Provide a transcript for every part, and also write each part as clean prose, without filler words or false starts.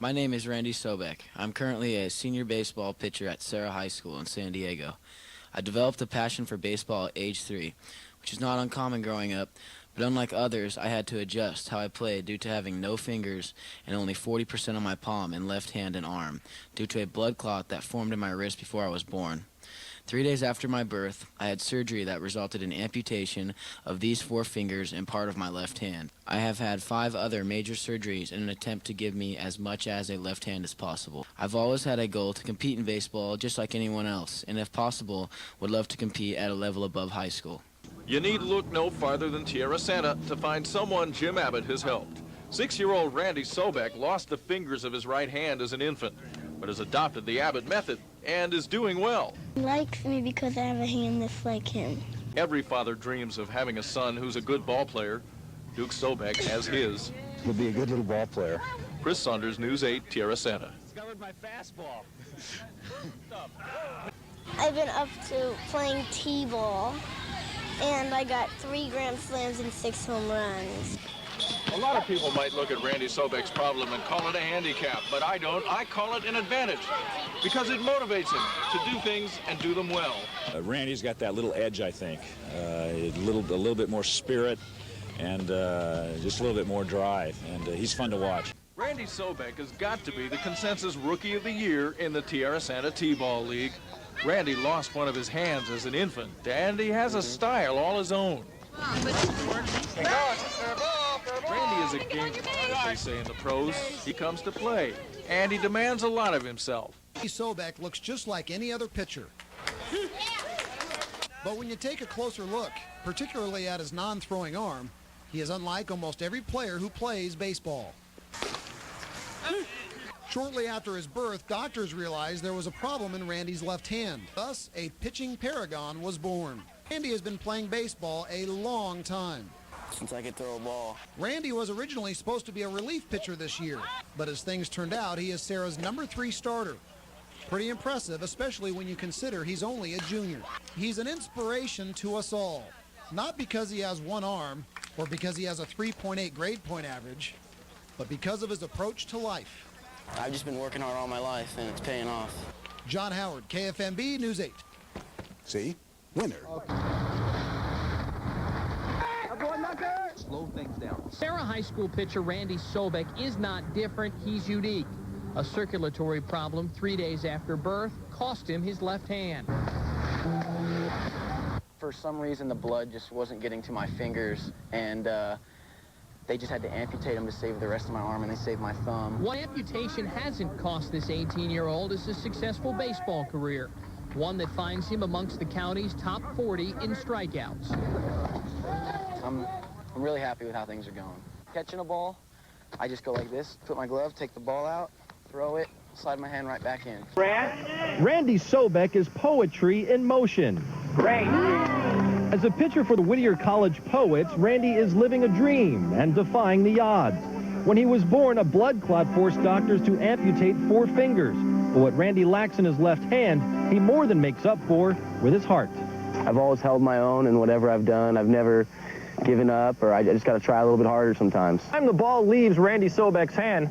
My name is Randy Sobek. I'm currently a senior baseball pitcher at Serra High School in San Diego. I developed a passion for baseball at age 3, which is not uncommon growing up, but unlike others, I had to adjust how I played due to having no fingers and only 40% of my palm in left hand and arm, due to a blood clot that formed in my wrist before I was born. 3 days after my birth, I had surgery that resulted in amputation of these 4 fingers and part of my left hand. I have had 5 other major surgeries in an attempt to give me as much as a left hand as possible. I've always had a goal to compete in baseball just like anyone else, and if possible, would love to compete at a level above high school. You need look no farther than Tierra Santa to find someone Jim Abbott has helped. 6-year-old Randy Sobek lost the fingers of his right hand as an infant, but has adopted the Abbott method and is doing well. He likes me because I have a hand that's like him. Every father dreams of having a son who's a good ball player. Duke Sobek has his. He'll be a good little ball player. Chris Saunders, News 8, Tierra Santa. Discovered my fastball. I've been up to playing T-ball, and I got 3 grand slams and 6 home runs. A lot of people might look at Randy Sobek's problem and call it a handicap, but I don't. I call it an advantage because it motivates him to do things and do them well. Randy's got that little edge, I think. A little bit more spirit and just a little bit more drive, and he's fun to watch. Randy Sobek has got to be the consensus Rookie of the Year in the Tierra Santa T-Ball League. Randy lost one of his hands as an infant, and he has a style all his own. Randy is a gamer, as they say in the pros. He comes to play, and he demands a lot of himself. Randy Sobek looks just like any other pitcher. But when you take a closer look, particularly at his non-throwing arm, he is unlike almost every player who plays baseball. Shortly after his birth, doctors realized there was a problem in Randy's left hand. Thus, a pitching paragon was born. Randy has been playing baseball a long time. Since I could throw a ball. Randy was originally supposed to be a relief pitcher this year, but as things turned out, he is Serra's number 3 starter. Pretty impressive, especially when you consider he's only a junior. He's an inspiration to us all, not because he has one arm or because he has a 3.8 grade point average, but because of his approach to life. I've just been working hard all my life, and it's paying off. John Howard, KFMB News 8. See? Winner. Slow things down. Serra High School pitcher Randy Sobek is not different. He's unique. A circulatory problem 3 days after birth cost him his left hand. For some reason, the blood just wasn't getting to my fingers, and they just had to amputate them to save the rest of my arm, and they saved my thumb. What amputation hasn't cost this 18-year-old is a successful baseball career, one that finds him amongst the county's top 40 in strikeouts. I'm really happy with how things are going. Catching a ball, I just go like this, put my glove, take the ball out, throw it, slide my hand right back in. Randy Sobek is poetry in motion. Great. As a pitcher for the Whittier College Poets, Randy is living a dream and defying the odds. When he was born, a blood clot forced doctors to amputate 4 fingers. But what Randy lacks in his left hand, he more than makes up for with his heart. I've always held my own in whatever I've done. I've never given up, or I just got to try a little bit harder sometimes. Time the ball leaves Randy Sobek's hand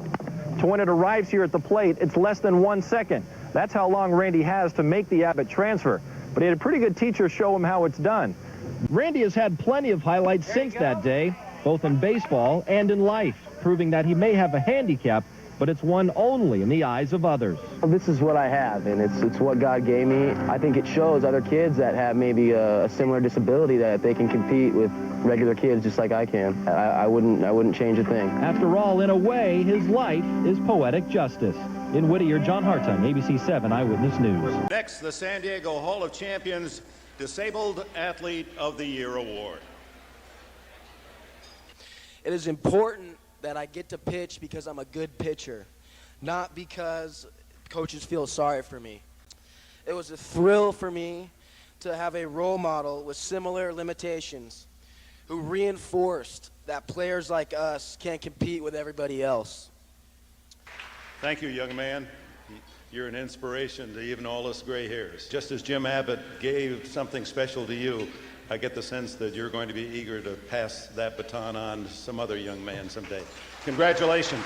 to when it arrives here at the plate, it's less than 1 second. That's how long Randy has to make the Abbott transfer. But he had a pretty good teacher show him how it's done. Randy has had plenty of highlights since that day, both in baseball and in life, proving that he may have a handicap, but it's one only in the eyes of others. This is what I have, and it's what God gave me. I think it shows other kids that have maybe a similar disability that they can compete with regular kids just like I can. I wouldn't change a thing. After all, in a way, his life is poetic justice. In Whittier, John Hartung, ABC 7 Eyewitness News. Next, the San Diego Hall of Champions Disabled Athlete of the Year Award. It is important that I get to pitch because I'm a good pitcher, not because coaches feel sorry for me. It was a thrill for me to have a role model with similar limitations who reinforced that players like us can't compete with everybody else. Thank you, young man. You're an inspiration to even all us gray hairs. Just as Jim Abbott gave something special to you, I get the sense that you're going to be eager to pass that baton on to some other young man someday. Congratulations.